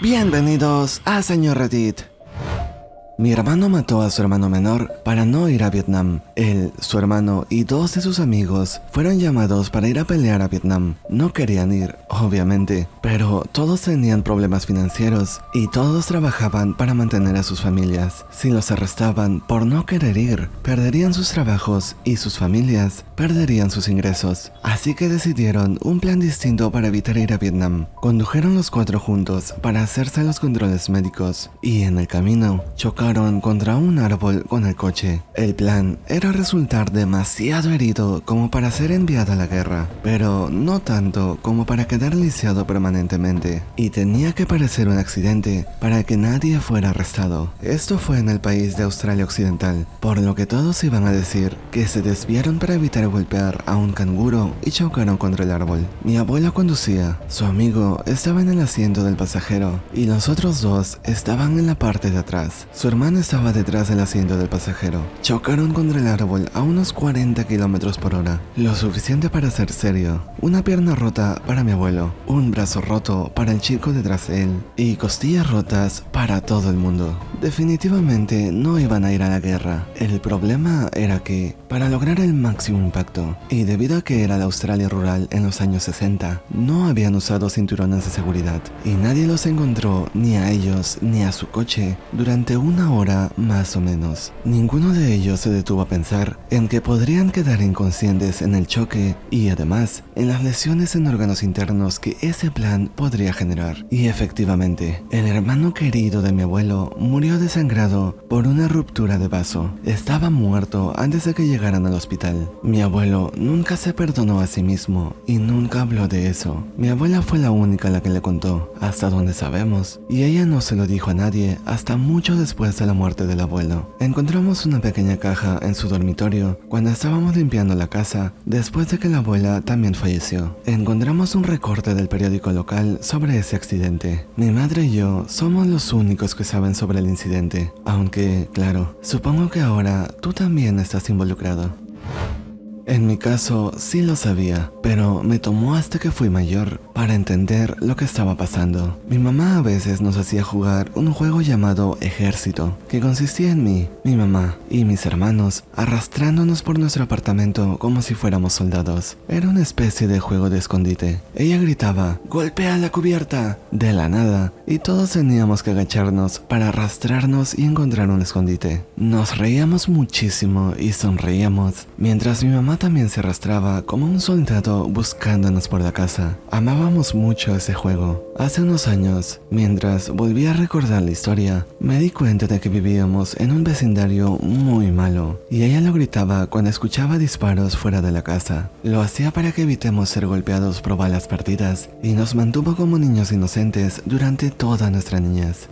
Bienvenidos a Señor Reddit. Mi hermano mató a su hermano menor para no ir a Vietnam. Él, su hermano y dos de sus amigos fueron llamados para ir a pelear a Vietnam. No querían ir, obviamente, pero todos tenían problemas financieros y todos trabajaban para mantener a sus familias. Si los arrestaban por no querer ir, perderían sus trabajos y sus familias perderían sus ingresos. Así que decidieron un plan distinto para evitar ir a Vietnam. Condujeron los cuatro juntos para hacerse los controles médicos y en el camino chocaron contra un árbol con el coche. El plan era resultar demasiado herido como para ser enviado a la guerra, pero no tanto como para quedar lisiado permanentemente, y tenía que parecer un accidente para que nadie fuera arrestado. Esto fue en el país de Australia Occidental, por lo que todos iban a decir que se desviaron para evitar golpear a un canguro y chocaron contra el árbol. Mi abuelo conducía, su amigo estaba en el asiento del pasajero y los otros dos estaban en la parte de atrás. Su hermano estaba detrás del asiento del pasajero. Chocaron contra el árbol a unos 40 km por hora, lo suficiente para ser serio. Una pierna rota para mi abuelo, un brazo roto para el chico detrás de él y costillas rotas para todo el mundo. Definitivamente no iban a ir a la guerra. El problema era que, para lograr el máximo impacto, y debido a que era la Australia rural en los años 60, no habían usado cinturones de seguridad y nadie los encontró ni a ellos ni a su coche durante una hora más o menos. Ninguno de ellos se detuvo a pensar en que podrían quedar inconscientes en el choque y además en las lesiones en órganos internos que ese plan podría generar. Y efectivamente, el hermano querido de mi abuelo murió desangrado por una ruptura de vaso. Estaba muerto antes de que llegaran al hospital. Mi abuelo nunca se perdonó a sí mismo y nunca habló de eso. Mi abuela fue la única a la que le contó, hasta donde sabemos, y ella no se lo dijo a nadie hasta mucho después de la muerte del abuelo. Encontramos una pequeña caja en su dormitorio cuando estábamos limpiando la casa después de que la abuela también falleció. Encontramos un recorte del periódico local sobre ese accidente. Mi madre y yo somos los únicos que saben sobre el incidente, aunque, claro, supongo que ahora tú también estás involucrado. En mi caso, sí lo sabía, pero me tomó hasta que fui mayor para entender lo que estaba pasando. Mi mamá a veces nos hacía jugar un juego llamado Ejército, que consistía en mí, mi mamá y mis hermanos arrastrándonos por nuestro apartamento como si fuéramos soldados. Era una especie de juego de escondite. Ella gritaba, ¡golpea la cubierta!, de la nada, y todos teníamos que agacharnos para arrastrarnos y encontrar un escondite. Nos reíamos muchísimo y sonreíamos, mientras mi mamá también se arrastraba como un soldado buscándonos por la casa. Amábamos mucho ese juego. Hace unos años, mientras volvía a recordar la historia, me di cuenta de que vivíamos en un vecindario muy malo, y ella lo gritaba cuando escuchaba disparos fuera de la casa. Lo hacía para que evitemos ser golpeados por balas perdidas, y nos mantuvo como niños inocentes durante toda nuestra niñez.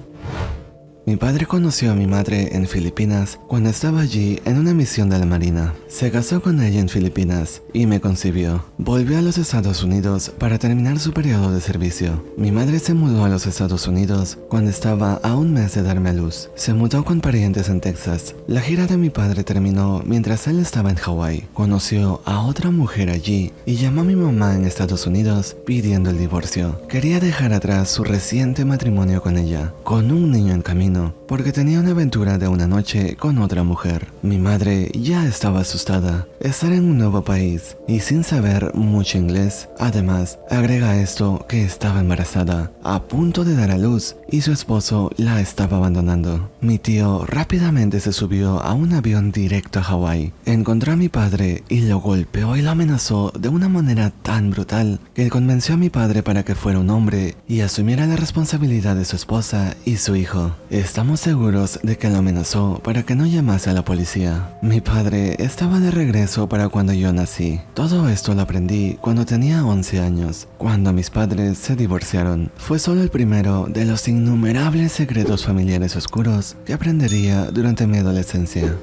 Mi padre conoció a mi madre en Filipinas cuando estaba allí en una misión de la Marina. Se casó con ella en Filipinas y me concibió. Volvió a los Estados Unidos para terminar su periodo de servicio. Mi madre se mudó a los Estados Unidos cuando estaba a un mes de darme a luz. Se mudó con parientes en Texas. La gira de mi padre terminó mientras él estaba en Hawái. Conoció a otra mujer allí y llamó a mi mamá en Estados Unidos pidiendo el divorcio. Quería dejar atrás su reciente matrimonio con ella, con un niño en camino, porque tenía una aventura de una noche con otra mujer. Mi madre ya estaba asustada. Estar en un nuevo país y sin saber mucho inglés. Además, agrega esto que estaba embarazada, a punto de dar a luz, y su esposo la estaba abandonando. Mi tío rápidamente se subió a un avión directo a Hawái. Encontró a mi padre y lo golpeó y lo amenazó de una manera tan brutal que convenció a mi padre para que fuera un hombre y asumiera la responsabilidad de su esposa y su hijo. Estamos seguros de que lo amenazó para que no llamase a la policía. Mi padre estaba de regreso para cuando yo nací. Todo esto lo aprendí cuando tenía 11 años, cuando mis padres se divorciaron. Fue solo el primero de los innumerables secretos familiares oscuros que aprendería durante mi adolescencia.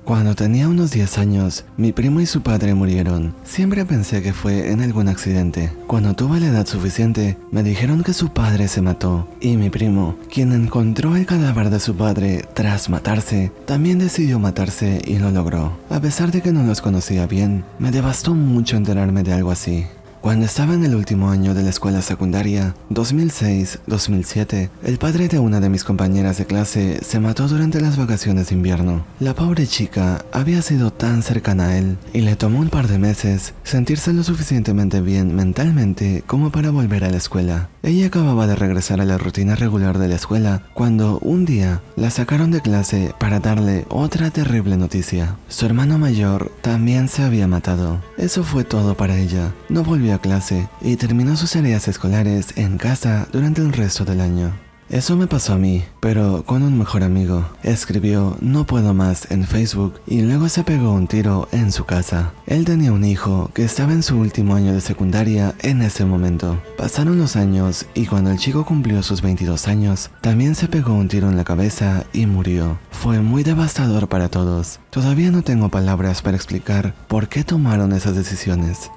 Cuando tenía unos 10 años, mi primo y su padre murieron. Siempre pensé que fue en algún accidente. Cuando tuve la edad suficiente, me dijeron que su padre se mató. Y mi primo, quien encontró el cadáver de su padre tras matarse, también decidió matarse y lo logró. A pesar de que no los conocía bien, me devastó mucho enterarme de algo así. Cuando estaba en el último año de la escuela secundaria, 2006-2007, el padre de una de mis compañeras de clase se mató durante las vacaciones de invierno. La pobre chica había sido tan cercana a él y le tomó un par de meses sentirse lo suficientemente bien mentalmente como para volver a la escuela. Ella acababa de regresar a la rutina regular de la escuela cuando un día la sacaron de clase para darle otra terrible noticia. Su hermano mayor también se había matado. Eso fue todo para ella. No volvió a clase y terminó sus tareas escolares en casa durante el resto del año. Eso me pasó a mí, pero con un mejor amigo. Escribió "no puedo más" en Facebook y luego se pegó un tiro en su casa. Él tenía un hijo que estaba en su último año de secundaria en ese momento. Pasaron los años y cuando el chico cumplió sus 22 años, también se pegó un tiro en la cabeza y murió. Fue muy devastador para todos. Todavía no tengo palabras para explicar por qué tomaron esas decisiones.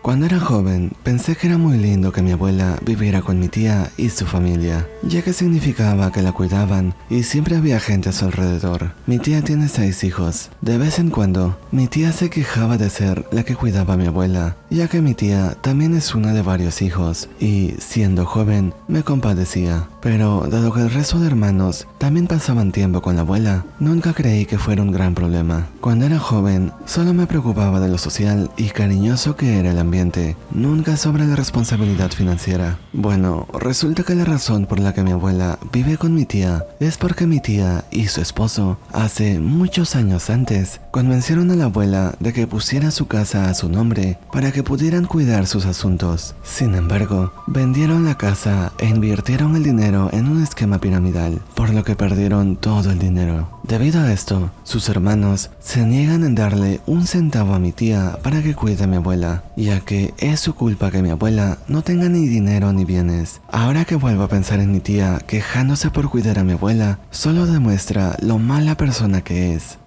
Cuando era joven, pensé que era muy lindo que mi abuela viviera con mi tía y su familia, ya que significaba que la cuidaban y siempre había gente a su alrededor. Mi tía tiene 6 hijos. De vez en cuando, mi tía se quejaba de ser la que cuidaba a mi abuela, ya que mi tía también es una de varios hijos y, siendo joven, me compadecía. Pero, dado que el resto de hermanos también pasaban tiempo con la abuela, nunca creí que fuera un gran problema. Cuando era joven, solo me preocupaba de lo social y cariñoso que era el ambiente, nunca sobre la responsabilidad financiera. Bueno, resulta que la razón por la que mi abuela vive con mi tía es porque mi tía y su esposo, hace muchos años antes, convencieron a la abuela de que pusiera su casa a su nombre para que pudieran cuidar sus asuntos. Sin embargo, vendieron la casa e invirtieron el dinero en un esquema piramidal, por lo que perdieron todo el dinero. Debido a esto, sus hermanos se niegan en darle un centavo a mi tía para que cuide a mi abuela, ya que es su culpa que mi abuela no tenga ni dinero ni bienes. Ahora que vuelvo a pensar en mi tía quejándose por cuidar a mi abuela, solo demuestra lo mala persona que es.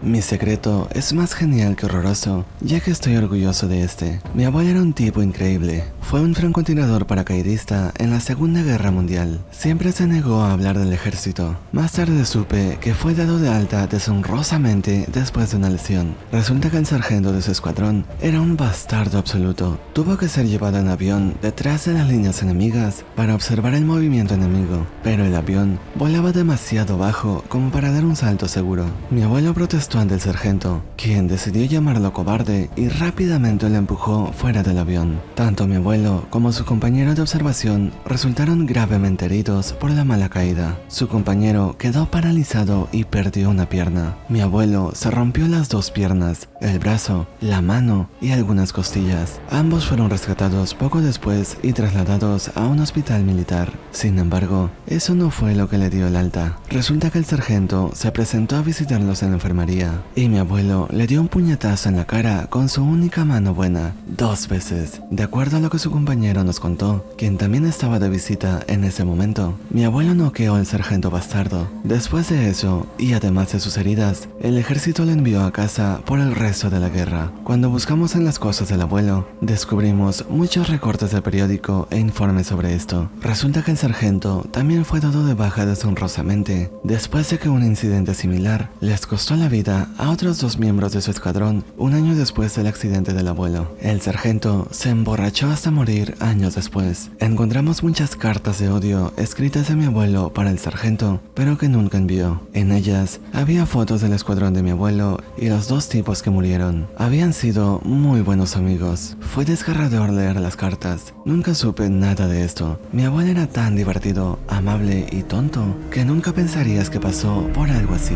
Mi secreto es más genial que horroroso, ya que estoy orgulloso de este. Mi abuelo era un tipo increíble. Fue un francotirador paracaidista en la Segunda Guerra Mundial. Siempre se negó a hablar del ejército. Más tarde supe que fue dado de alta deshonrosamente después de una lesión. Resulta que el sargento de su escuadrón era un bastardo absoluto. Tuvo que ser llevado en avión detrás de las líneas enemigas para observar el movimiento enemigo, pero el avión volaba demasiado bajo como para dar un salto seguro. Mi abuelo protestó ante el sargento, quien decidió llamarlo cobarde y rápidamente lo empujó fuera del avión. Tanto mi abuelo como su compañero de observación resultaron gravemente heridos por la mala caída. Su compañero quedó paralizado y perdió una pierna. Mi abuelo se rompió las 2 piernas, el brazo, la mano y algunas costillas. Ambos fueron rescatados poco después y trasladados a un hospital militar. Sin embargo, eso no fue lo que le dio el alta. Resulta que el sargento se presentó a visitarlos en la enfermería y mi abuelo le dio un puñetazo en la cara con su única mano buena, 2 veces. De acuerdo a lo que su compañero nos contó, quien también estaba de visita en ese momento, mi abuelo noqueó al sargento bastardo. Después de eso, y además de sus heridas, el ejército le envió a casa por el resto de la guerra. Cuando buscamos en las cosas del abuelo, descubrimos muchos recortes de periódico e informes sobre esto. Resulta que el sargento también fue dado de baja deshonrosamente, después de que un incidente similar les costó la vida a otros 2 miembros de su escuadrón un año después del accidente del abuelo. El sargento se emborrachó hasta morir años después. Encontramos muchas cartas de odio escritas de mi abuelo para el sargento, pero que nunca envió. En ellas había fotos del escuadrón de mi abuelo y los 2 tipos que murieron. Habían sido muy buenos amigos. Fue desgarrador leer las cartas. Nunca supe nada de esto. Mi abuelo era tan divertido, amable y tonto que nunca pensarías que pasó por algo así.